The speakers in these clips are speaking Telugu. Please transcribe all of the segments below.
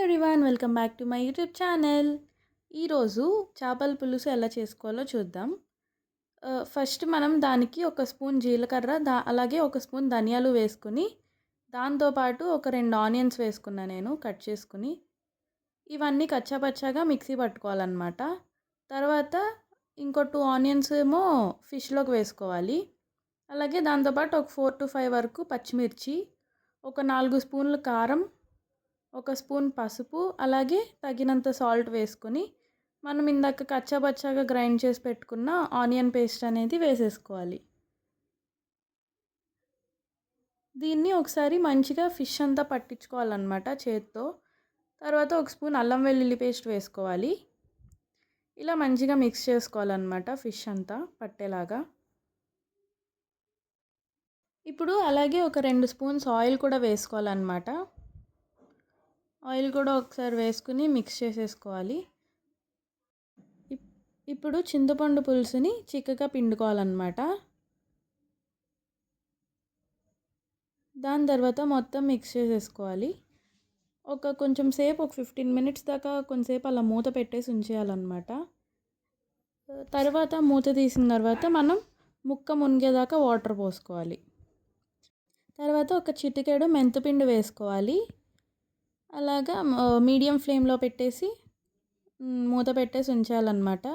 Everyone, welcome back to my YouTube channel. ఈరోజు చేపల పులుసు ఎలా చేసుకోవాలో చూద్దాం. ఫస్ట్ మనం దానికి ఒక స్పూన్ జీలకర్ర అలాగే ఒక స్పూన్ ధనియాలు వేసుకుని, దాంతోపాటు ఒక 2 ఆనియన్స్ వేసుకున్నా నేను కట్ చేసుకుని. ఇవన్నీ కచ్చాపచ్చాగా మిక్సీ పట్టుకోవాలన్నమాట. తర్వాత ఇంకో 2 ఆనియన్స్ ఏమో ఫిష్లోకి వేసుకోవాలి. అలాగే దాంతోపాటు ఒక 4 to 5 వరకు పచ్చిమిర్చి, ఒక 4 స్పూన్లు కారం, ఒక స్పూన్ పసుపు, అలాగే తగినంత సాల్ట్ వేసుకొని మనం ఇందాక కచ్చాపచ్చాగా గ్రైండ్ చేసి పెట్టుకున్న ఆనియన్ పేస్ట్ అనేది వేసేసుకోవాలి. దీన్ని ఒకసారి మంచిగా ఫిష్ అంతా పట్టించుకోవాలన్నమాట చేత్తో. తర్వాత ఒక స్పూన్ అల్లం వెల్లుల్లి పేస్ట్ వేసుకోవాలి. ఇలా మంచిగా మిక్స్ చేసుకోవాలన్నమాట ఫిష్ అంతా పట్టేలాగా. ఇప్పుడు అలాగే ఒక 2 స్పూన్స్ ఆయిల్ కూడా వేసుకోవాలన్నమాట. ఆయిల్ కూడా ఒకసారి వేసుకుని మిక్స్ చేసేసుకోవాలి. ఇప్పుడు చింతపండు పులుసుని చిక్కగా పిండుకోవాలన్నమాట. దాని తర్వాత మొత్తం మిక్స్ చేసేసుకోవాలి. కొంచెం సేపు ఒక 15 మినిట్స్ దాకా కొంచెంసేపు అలా మూత పెట్టేసి ఉంచేయాలన్నమాట. తర్వాత మూత తీసిన తర్వాత మనం ముక్క మునిగేదాకా వాటర్ పోసుకోవాలి. తర్వాత ఒక చిటికెడు మెంతిపిండి వేసుకోవాలి. అలాగా మీడియం ఫ్లేమ్లో పెట్టేసి మూత పెట్టేసి ఉంచేయాలన్నమాట.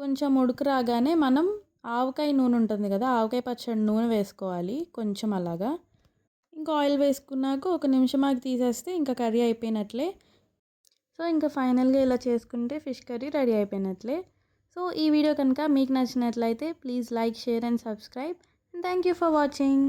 కొంచెం ఉడుకు రాగానే మనం ఆవకాయ నూనె ఉంటుంది కదా, ఆవకాయ పచ్చడి నూనె వేసుకోవాలి కొంచెం అలాగా. ఇంకా ఆయిల్ వేసుకున్నాక ఒక నిమిషం ఆగి తీసేస్తే ఇంకా కర్రీ అయిపోయినట్లే. సో ఇంకా ఫైనల్గా ఇలా చేసుకుంటే ఫిష్ కర్రీ రెడీ అయిపోయినట్లే. సో ఈ వీడియో కనుక మీకు నచ్చినట్లయితే please like, share and subscribe. Thank you for watching.